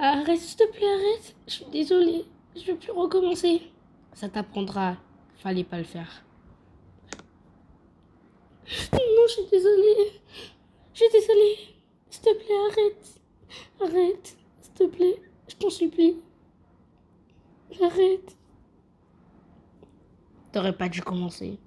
Arrête, s'il te plaît, arrête. Je suis désolée. Je veux plus recommencer. Ça t'apprendra. Fallait pas le faire. Non, je suis désolée. Je suis désolée. S'il te plaît, arrête. Arrête. S'il te plaît. Je t'en supplie. Arrête. T'aurais pas dû commencer.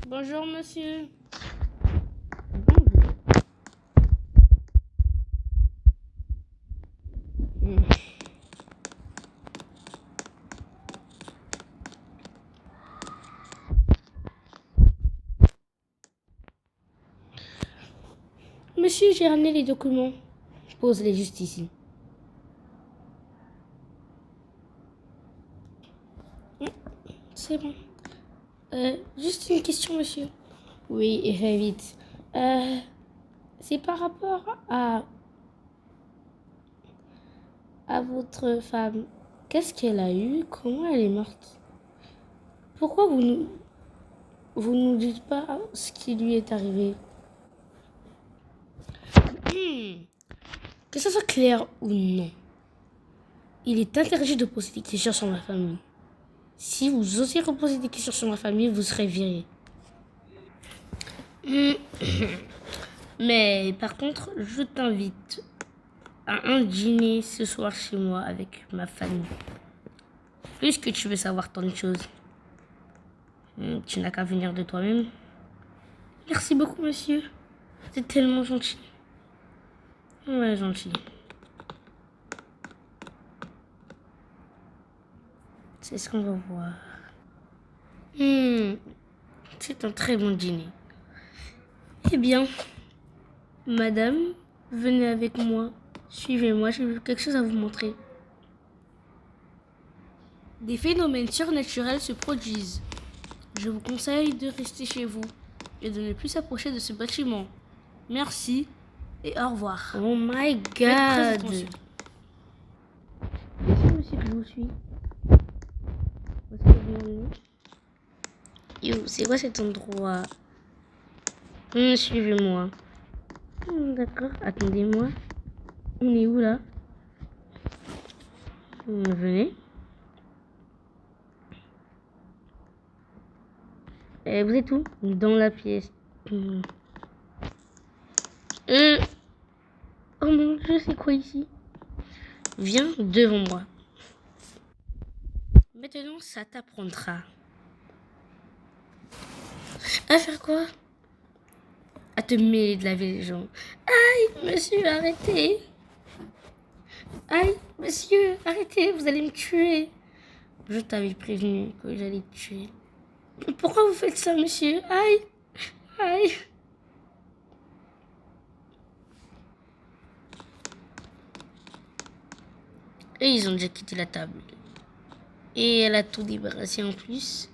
Bonjour, monsieur. Monsieur, j'ai ramené les documents. Pose-les juste ici. C'est bon. Juste une question, monsieur. Oui, et très vite. C'est par rapport à votre femme. Qu'est-ce qu'elle a eu? Comment elle est morte? Pourquoi vous nous dites pas ce qui lui est arrivé? Que ce soit clair ou non, il est interdit de poser des questions sur ma famille. Si vous osez reposer des questions sur ma famille, vous serez viré. Mais par contre, je t'invite à un dîner ce soir chez moi avec ma famille. Puisque tu veux savoir tant de choses, tu n'as qu'à venir de toi-même. Merci beaucoup, monsieur. C'est tellement gentil. Ouais, gentil. C'est ce qu'on va voir. C'est un très bon dîner. Eh bien, madame, venez avec moi. Suivez-moi, j'ai quelque chose à vous montrer. Des phénomènes surnaturels se produisent. Je vous conseille de rester chez vous et de ne plus s'approcher de ce bâtiment. Merci et au revoir. Oh my god! C'est monsieur que je vous suis. Où est-ce que vous m'emmenez? Yo, c'est quoi cet endroit? Suivez-moi. D'accord, attendez-moi. On est où là? Venez. Vous êtes où? Dans la pièce. Oh mon dieu, c'est quoi ici? Viens devant moi. Maintenant, ça t'apprendra. À faire quoi? À te mêler de la vie des gens. Aïe, monsieur, arrêtez. Aïe, monsieur, arrêtez, vous allez me tuer. Je t'avais prévenu que j'allais te tuer. Pourquoi vous faites ça, monsieur? Aïe, aïe. Et ils ont déjà quitté la table. Et elle a tout débarrassé en plus.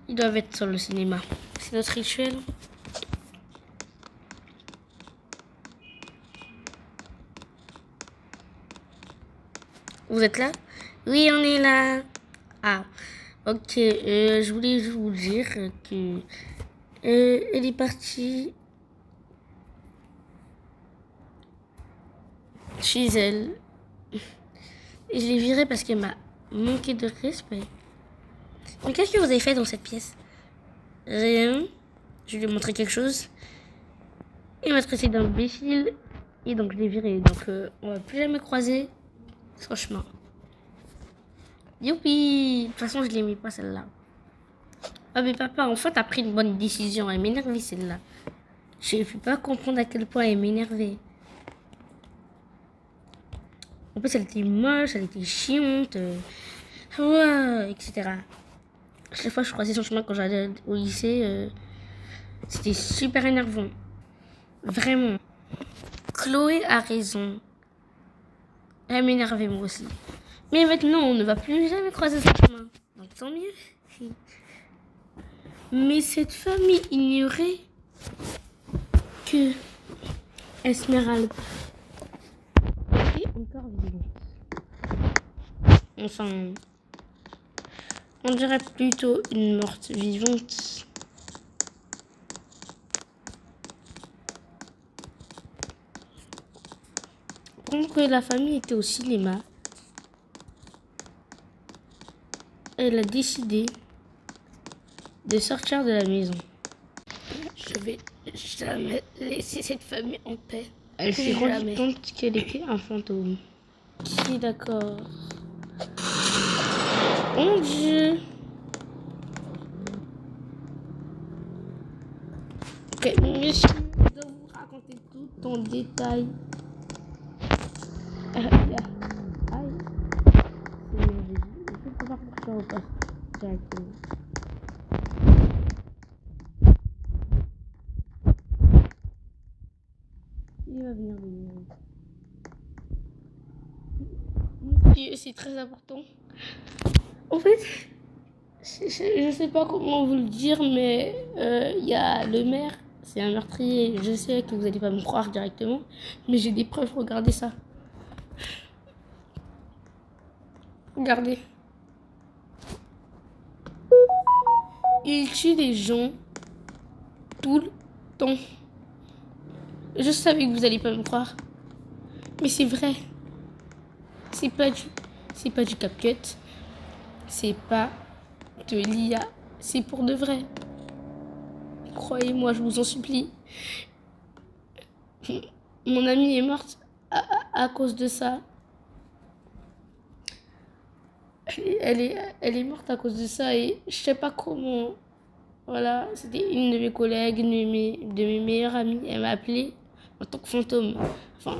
Ils doivent être sur le cinéma. C'est notre rituel. Vous êtes là? Oui, on est là. Ah, ok. Je voulais juste vous dire que elle est partie chez elle. Et je l'ai virée parce qu'elle m'a manqué de respect. Mais qu'est-ce que vous avez fait dans cette pièce? Rien. Je lui ai montré quelque chose. Il m'a traité d'imbécile. Et donc je l'ai viré. Donc on va plus jamais croiser son chemin. Youpi! De toute façon, je l'aimais pas celle-là. Ah mais papa, enfin t'as pris une bonne décision. Elle m'énervait celle-là. Je ne peux pas comprendre à quel point elle m'énervait. En plus, elle était moche, elle était chiante. Ouais, etc. Chaque fois que je croisais son chemin quand j'allais au lycée, c'était super énervant. Vraiment. Chloé a raison. Elle m'énervait moi aussi. Mais maintenant, on ne va plus jamais croiser son chemin. Donc tant mieux. Mais cette famille ignorait que Esmeralda est encore vivante. Enfin, on dirait plutôt une morte vivante. Comme que la famille était au cinéma, elle a décidé de sortir de la maison. Je vais jamais laisser cette famille en paix. Elle s'est rendue compte qu'elle était un fantôme. Qui est d'accord. Mon Dieu. Ok, monsieur, je dois vous raconter tout en détail. Aïe. C'est merveilleux. Je peux pas faire ça au poste directement. Il va venir. Monsieur, c'est très important. En fait, je sais pas comment vous le dire, mais il y a le maire, c'est un meurtrier. Je sais que vous allez pas me croire directement, mais j'ai des preuves. Regardez ça. Regardez. Il tue des gens tout le temps. Je savais que vous allez pas me croire, mais c'est vrai. C'est pas du CapCut. C'est pas de l'IA. C'est pour de vrai. Croyez-moi, je vous en supplie. Mon amie est morte à cause de ça. Elle est morte à cause de ça et je sais pas comment. Voilà, c'était une de mes collègues, de mes meilleures amies. Elle m'a appelée en tant que fantôme. Enfin,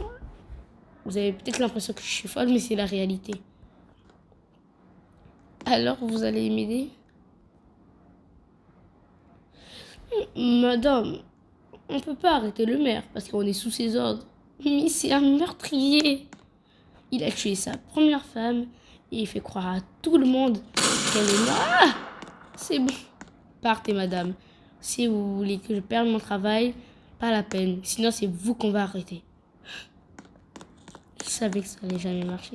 vous avez peut-être l'impression que je suis folle, mais c'est la réalité. Alors, vous allez m'aider? Madame, on peut pas arrêter le maire parce qu'on est sous ses ordres. Mais c'est un meurtrier. Il a tué sa première femme et il fait croire à tout le monde qu'elle est morte. Ah, c'est bon. Partez, madame. Si vous voulez que je perde mon travail, pas la peine. Sinon, c'est vous qu'on va arrêter. Je savais que ça allait jamais marcher.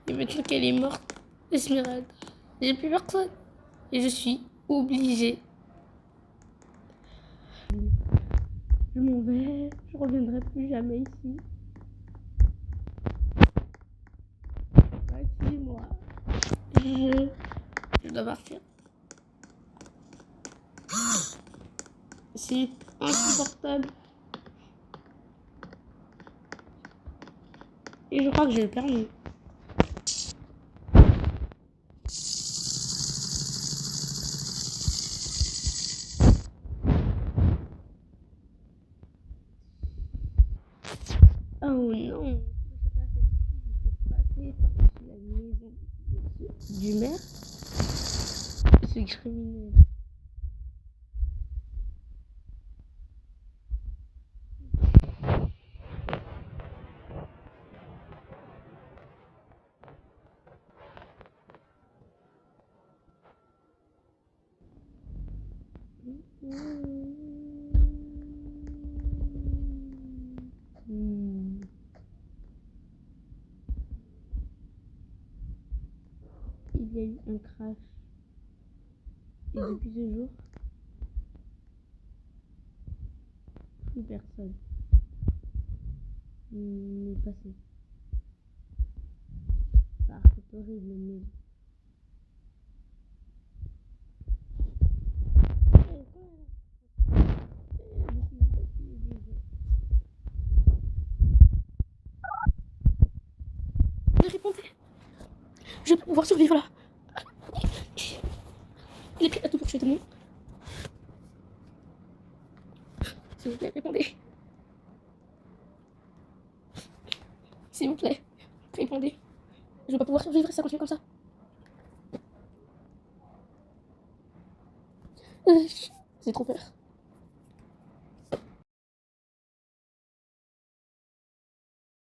Et maintenant qu'elle est morte, Esmeralda, j'ai plus personne. Et je suis obligée. Je m'en vais. Je reviendrai plus jamais ici. Excusez-moi. Je dois partir. C'est insupportable. Et je crois que j'ai le permis. Oh non. Je sais pas cette fille, il faut passer par-dessus la maison du maire. C'est criminel. Il y a eu un crash. Et depuis ce jour, plus personne n'est passé par cette horrible maison. Ne répondez. Je vais pas pouvoir survivre là. Il est prêt à tout pour tuer tout le monde. S'il vous plaît, répondez. S'il vous plaît, répondez. Je vais pas pouvoir survivre si ça continue comme ça. J'ai trop peur.